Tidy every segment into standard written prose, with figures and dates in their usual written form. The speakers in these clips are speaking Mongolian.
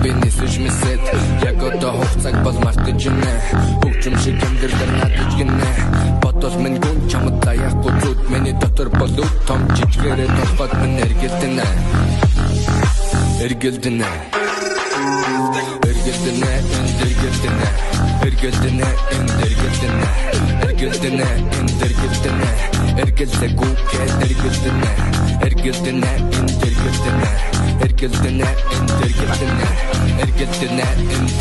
Бини сүжмэсэд яг одоо хугацааг бол мартаж гинэ хөгжим шиг амьдрал надад гинэ бодол минь гүн чамд даяхгүй зүуд миний дотор болов том жижигээрээ толгойд минь эргэлдэнэ эргэлдэнэ эргэлдэнэ эргэлдэнэ эргэлдэнэ эргэлдэнэ эргэлдэнэ эргэлдэнэ эргэлдэгүү эргэлдэнэ эргэлдэнэ эргэлдэнэ эргэлдэнэ эргэлдэнэ эргэлдэнэ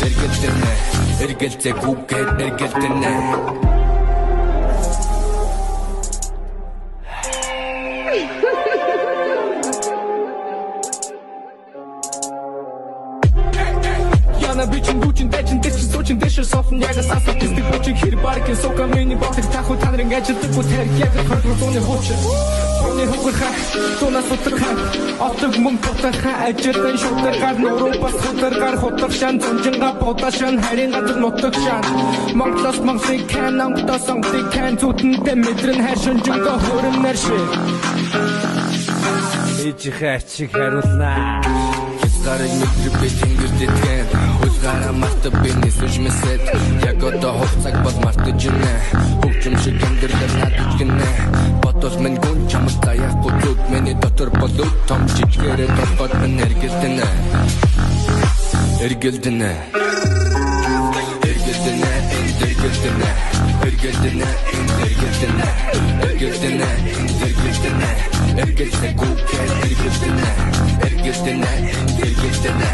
эргэлдэнэ эргэлдэгүү эргэлдэнэ Бичин бүчин дэчин дэчин суучин дэшэр софн яг асаасаа тестик бүчин хэр баркин сока миний ботик таху танрын ажилтдаг бүтээр яг хордоны хуучир Тооны хөгөрхай тунаас утархай отог мөн тутархай ажилтан шударгаар нурууpas хударгаар хутар шан зунжинга бодашан харин газар нутаг шан Монголоос Монголыг хэн амтаа сонгодог хэн зүтэндээ мэдрэн хайр шунжинга хөрөн нарши Ичхэ ачиг харуулнаа Гарыг мэдрэмж тэнгэрдэтгэн Улгаараа мартав биний сүжмэсэд Яг одоо хугацааг бол мартаж гинэ хөгжим шиг амьдрал надад гинэ бодол минь гүн чамд даяхгүй зүуд миний дотор болов том жижигээрээ толгойд минь эргэлдэнэ эргэлдэнэ эргэлдэнэ эргэлдэнэ эргэлдэнэ эргэлдэнэ эргэлдэнэ эргэлдэнэ эргэлдэгүү эргэлдэнэ эргэлдэнэ эргэлдэнэ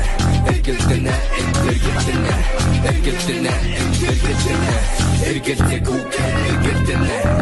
эргэлдэнэ эргэлдэнэ эргэлдэнэ эргэлдэнэ эргэлдэгүү эргэлдэнэ